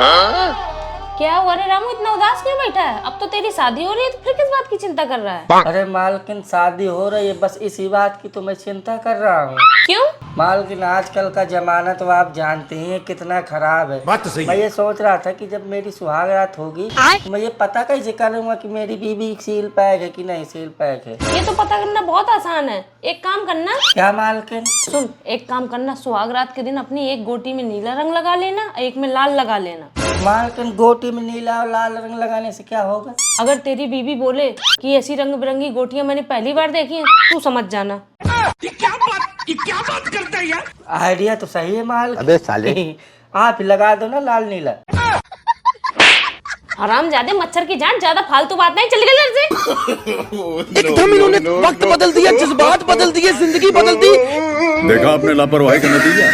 क्या हुआ रे रामू, इतना उदास क्यों बैठा है? अब तो तेरी शादी हो रही है तो फिर किस बात की चिंता कर रहा है? अरे मालकिन शादी हो रही है, बस इसी बात की तो मैं चिंता कर रहा हूँ। क्यों? मालकिन आजकल का जमाना तो आप जानते ही हैं कितना खराब है। बात तो सही मैं है। ये सोच रहा था कि जब मेरी सुहाग रात होगी तो मैं ये पता कैसे करूँगा कि मेरी बीवी सील पैक है कि नहीं सील पैक है। ये तो पता करना बहुत आसान है। एक काम करना, क्या मालकिन? सुन, एक काम करना, सुहाग रात के दिन अपनी एक गोटी में नीला रंग लगा लेना, एक में लाल लगा लेना। मालकिन गोटी में नीला और लाल रंग लगाने से क्या होगा? अगर तेरी बीवी बोले कि ऐसी रंग बिरंगी गोटियां मैंने पहली बार देखी हैं, तू समझ जाना। ये क्या बात करता है यार? आइडिया तो सही है मालकिन। अबे साले। आप ही लगा दो ना लाल नीला। हरामजादे, मच्छर की जान, ज्यादा फालतू बात नहीं, चल निकल घर से। एकदम इन्होंने वक्त बदल दिया, जज्बात बदल दिए, जिंदगी बदल दी। देखा आपने लापरवाही का नतीजा।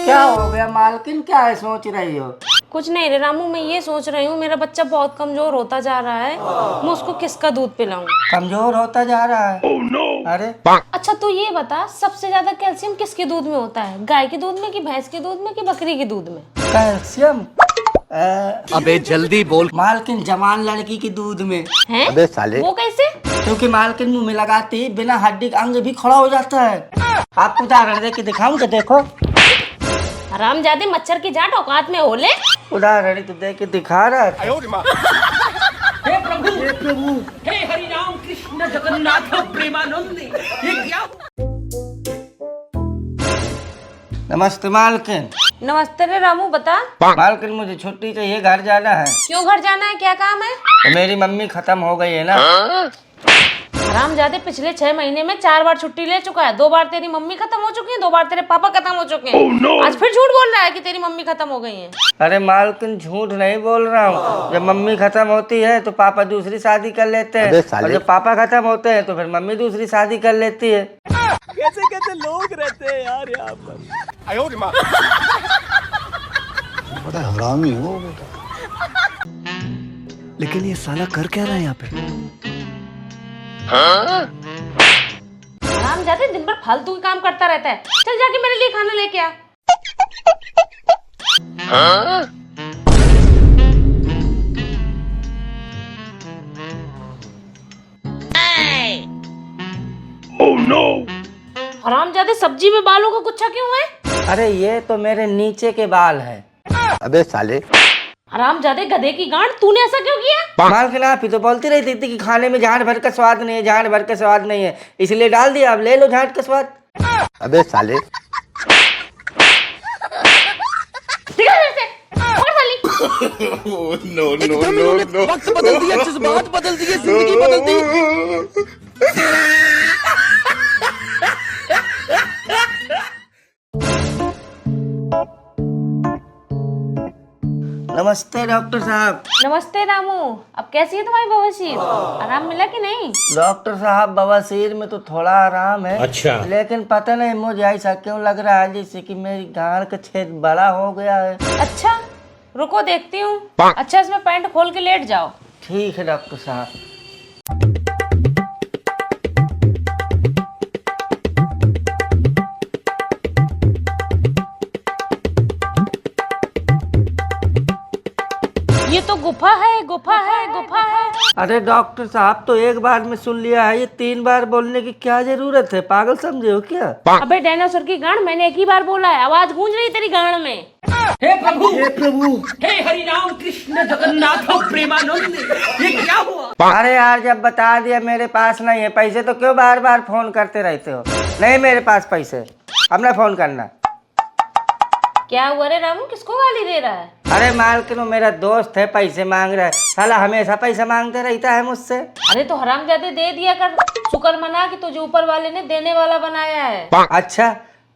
क्या हो गया मालकिन, क्या है सोच रही हो? कुछ नहीं रे रामू, मैं ये सोच रही हूँ मेरा बच्चा बहुत कमजोर होता जा रहा है, मैं उसको किसका दूध पिलाऊं? कमजोर होता जा रहा है। अरे अच्छा तू ये बता, सबसे ज्यादा कैल्शियम किसके दूध में होता है? गाय के दूध में कि भैंस के दूध में कि बकरी के दूध में? कैल्शियम अबे जल्दी बोल। मालकिन जवान लड़की के दूध में। हैं? अबे साले। वो कैसे? क्योंकि मालकिन मुंह में लगाते ही बिना हड्डी का अंग भी खड़ा हो जाता है। आपको उदाहरण दे के दिखाऊं क्या? देखो हरामजादे, मच्छर की जाट औकात में हो ले। उदाहरण ही तो दे के दिखा रहा है। हे प्रभु, हे हरि राम कृष्ण जगन्नाथ प्रेमानंद, ये क्या? नमस्ते मालकिन। नमस्ते रे रामू, बता। मालकिन मुझे छुट्टी चाहिए, घर जाना है। क्यों घर जाना है, क्या काम है? तो मेरी मम्मी खत्म हो गई है ना। हरामजादे, पिछले 6 महीने में 4 बार छुट्टी ले चुका है। 2 बार तेरी मम्मी खत्म हो चुकी है, 2 बार तेरे पापा खत्म हो चुके हैं। आज फिर झूठ बोल रहा है कि तेरी मम्मी खत्म हो गई है। अरे मालकिन झूठ नहीं बोल रहा हूँ। जब मम्मी खत्म होती है तो पापा दूसरी शादी कर लेते अबे हैं, साले। और जब पापा खत्म होते हैं तो फिर मम्मी दूसरी शादी कर लेती है। कैसे कैसे लोग रहते हैं यार यहाँ पर। बड़ा हरामी हो बेटा। लेकिन ये साला कर क्या रहा है यहाँ पे? हरामजादे, दिन भर फालतू के काम करता रहता है। चल जाके मेरे लिए खाना लेके आ। हरामजादे, सब्जी में बालों का गुच्छा क्यों है? अरे ये तो मेरे नीचे के बाल है। अबे साले। हरामजादे, गधे की गांड, तूने ऐसा क्यों किया? मालकिन आप ही तो बोलती रहती थी कि खाने में झाड़ भर का स्वाद नहीं है, झाड़ भर का स्वाद नहीं है, इसलिए डाल दिया। अब ले लो झाड़ का स्वाद। अबे साले। निकल घर से, और साली। एकदम इन्होंने वक्त बदल दिया, जज्बात बदल दिए, जिंदगी बदल दी। नमस्ते डॉक्टर साहब। नमस्ते रामू, अब कैसी है तुम्हारी बवासीर? आराम मिला कि नहीं? डॉक्टर साहब बवासीर में तो थोड़ा आराम है। अच्छा। लेकिन पता नहीं मुझे ऐसा क्यों लग रहा है जैसे कि मेरी गांड का छेद बड़ा हो गया है। अच्छा, रुको देखती हूँ। अच्छा, इसमें पैंट खोल के लेट जाओ। ठीक है डॉक्टर साहब। ये तो गुफा है, गुफा है, गुफा है। अरे डॉक्टर साहब, तो एक बार में सुन लिया है, ये 3 बार बोलने की क्या जरूरत है? पागल समझे हो क्या? अबे डायनासोर की गांड, मैंने एक ही बार बोला है, आवाज गूंज रही तेरी गांड में। हे प्रभु, हे हरि राम कृष्ण जगन्नाथ प्रेमानंद, ये क्या हुआ? अरे यार, जब बता दिया मेरे पास नहीं है पैसे तो क्यों बार बार फोन करते रहते हो? नहीं मेरे पास पैसे, अब ना फोन करना। क्या हुआ रे रामू, किसको गाली दे रहा है? अरे मालकिन, वो मेरा दोस्त है, पैसे मांग रहा है। साला हमेशा पैसा मांगते रहता है मुझसे। अरे तो हरामजादे, दे दिया कर। शुक्र मना कि तुझे ऊपर वाले ने देने वाला बनाया है। अच्छा,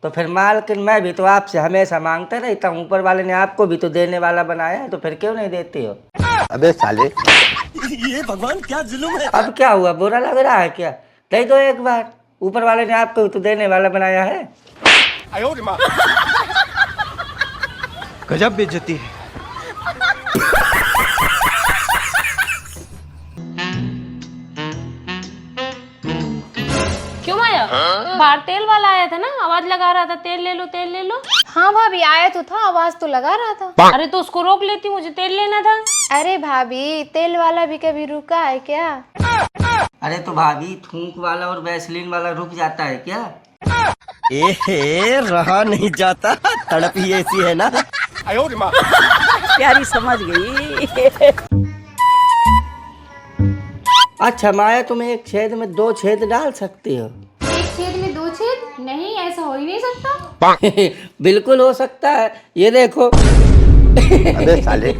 तो फिर मालकिन मैं भी तो आपसे हमेशा मांगता रहता हूँ, ऊपर वाले ने आपको भी तो देने वाला बनाया है, तो फिर क्यों नहीं देती हो? अबे साले। ये भगवान क्या जुल्म है। अब क्या हुआ, बुरा लग रहा है क्या? दे दो एक बार, ऊपर वाले ने आपको भी तो देने वाला बनाया है। गजब बेइज्जती है। क्यों आया? क्या? बाहर तेल वाला आया था ना, आवाज लगा रहा था तेल ले लो तेल ले लो। हाँ भाभी, आया तो था, आवाज तो लगा रहा था। अरे तो उसको रोक लेती, मुझे तेल लेना था। अरे भाभी, तेल वाला भी कभी रुका है क्या? अरे तो भाभी, थूक वाला और वैसलीन वाला रुक जाता है क्या? रहा नहीं जाता, तड़प ही ऐसी है ना। प्यारी समझ गई। अच्छा माया, तुम एक छेद में 2 छेद डाल सकती हो? एक छेद में 2 छेद? नहीं, ऐसा हो ही नहीं सकता। बिल्कुल हो सकता है, ये देखो। अबे साले।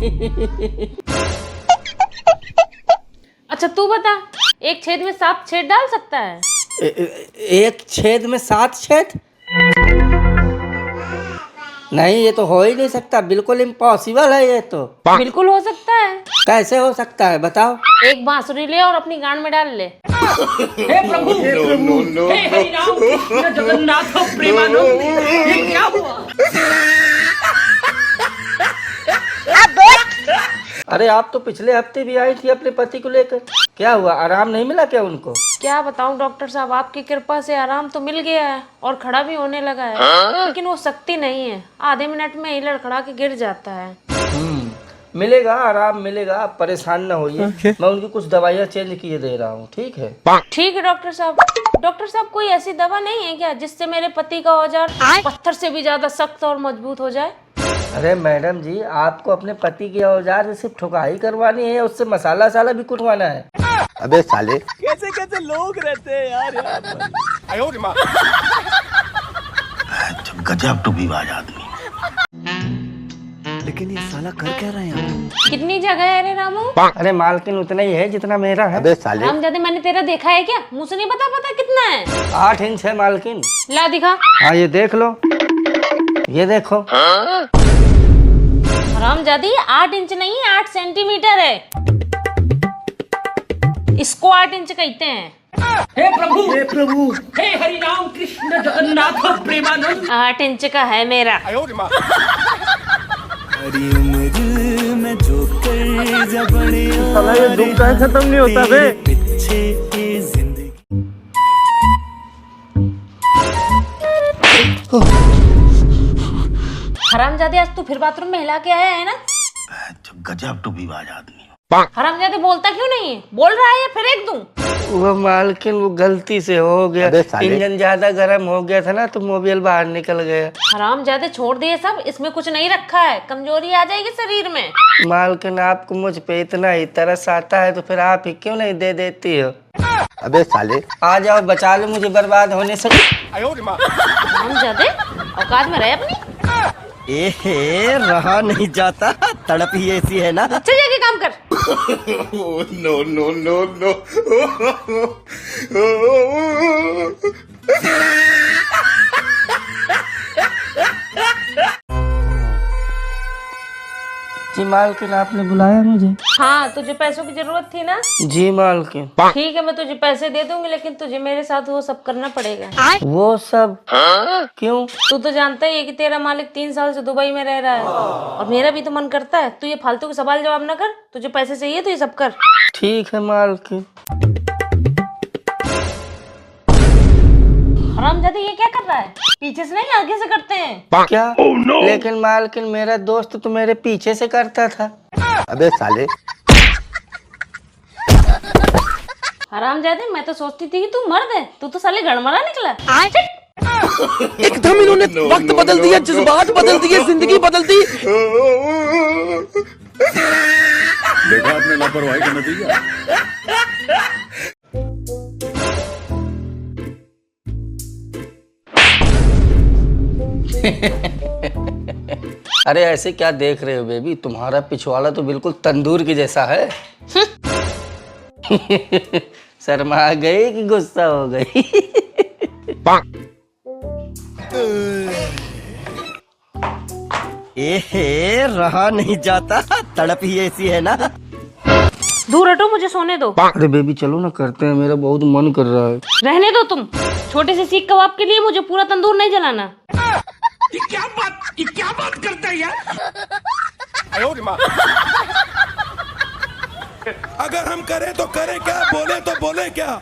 अच्छा तू बता, एक छेद में 7 छेद डाल सकता है? एक छेद में 7 छेद? नहीं, ये तो हो ही नहीं सकता, बिल्कुल इम्पॉसिबल है ये तो। बिल्कुल हो सकता है। कैसे हो सकता है बताओ? एक बांसुरी ले और अपनी गांड में डाल ले। हे प्रभु, हे हरि राम कृष्ण जगन्नाथ प्रेमानंद, ये क्या हुआ? अरे आप तो पिछले हफ्ते भी आई थी अपने पति को लेकर, क्या हुआ? आराम नहीं मिला क्या उनको? क्या बताऊं डॉक्टर साहब, आपकी कृपा से आराम तो मिल गया है और खड़ा भी होने लगा है, लेकिन वो शक्ति नहीं है, आधे मिनट में ही लड़खड़ा के गिर जाता है। मिलेगा, आराम मिलेगा, आप परेशान न होइए। मैं उनकी कुछ दवाइयाँ चेंज किए दे रहा हूँ, ठीक है? ठीक है डॉक्टर साहब। डॉक्टर साहब, कोई ऐसी दवा नहीं है क्या जिससे मेरे पति का औजार पत्थर से भी ज्यादा सख्त और मजबूत हो जाए? अरे मैडम जी, आपको अपने पति के औजार से सिर्फ ठुकाई करवानी है, उससे मसाला साला भी कुटवाना है। अबे साले। कैसे कैसे लोग रहते हैं यार गजब टूबीबाज आदमी। लेकिन ये साला कर क्या रहे हैं? कितनी जगह है रे रामू? अरे मालकिन उतना ही है जितना मेरा है। अबे साले। रामजादे, मैंने तेरा देखा है क्या? मुझे से नहीं पता कितना है? 8 इंच है मालकिन। ला दिखा। हाँ ये देख लो, ये देखो। रामजादी, 8 इंच नहीं 8 सेंटीमीटर है, इसको 8 इंच कहते हैं। हे प्रभु, हे हरि राम कृष्ण जगन्नाथ प्रेमानंद। 8 इंच का है मेरा। ये दुख का खत्म नहीं होता बे। हरामजादे, आज तू फिर बाथरूम में हिला के आया है ना? गजब टूबीबाज आदमी। हरामजादे, बोलता क्यों नहीं है? बोल रहा है या फिर एक दूं? वो मालकिन, वो गलती से हो गया, अबे साले। इंजन ज्यादा गर्म हो गया था ना, तो मोबिल बाहर निकल गया। हरामजादे, छोड़ दिए सब, इसमें कुछ नहीं रखा है, कमजोरी आ जाएगी शरीर में। मालकिन, आपको मुझ पे इतना ही तरस आता है तो फिर आप ही क्यों नहीं दे देती हो? अबे साले। आ जाओ, बचा लो मुझे बर्बाद होने से। हरामजादे, औकात में रहे अपनी। रहा नहीं जाता, तड़प ही ऐसी है ना। चल जाके काम कर। no. जी मालकिन, आपने बुलाया मुझे? हाँ, तुझे पैसों की जरूरत थी ना? जी मालकिन। ठीक है, मैं तुझे पैसे दे दूंगी, लेकिन तुझे मेरे साथ वो सब करना पड़ेगा। वो सब क्यों? तू तो जानता ही है कि तेरा मालिक 3 साल से दुबई में रह रहा है, और मेरा भी तो मन करता है। तू ये फालतू के सवाल जवाब ना कर, तुझे पैसे चाहिए तो ये सब कर। ठीक है मालकिन। हरामजादे, ये क्या कर रहा है? पीछे से नहीं, आगे से करते हैं। क्या? लेकिन मालकिन, मेरा दोस्त तो मेरे पीछे से करता था। अबे साले। हरामजादे, मैं तो सोचती थी कि तू मर्द है, तू तो साले गड़मड़ा निकला। एकदम इन्होंने वक्त बदल दिया, जज्बात बदल दिए, जिंदगी बदल दी। देखा आपने लापरवाही का नतीजा। अरे ऐसे क्या देख रहे हो बेबी, तुम्हारा पिछवाड़ा तो बिल्कुल तंदूर के जैसा है। शर्मा गई कि गुस्सा हो गई? रहा नहीं जाता, तड़प ही ऐसी है ना। दूर हटो, मुझे सोने दो। अरे बेबी चलो ना, करते हैं, मेरा बहुत मन कर रहा है। रहने दो तुम। छोटे से सीख कबाब के लिए मुझे पूरा तंदूर नहीं जलाना। ये क्या बात करता है यार? अगर हम करें तो करें क्या, बोले तो बोले क्या?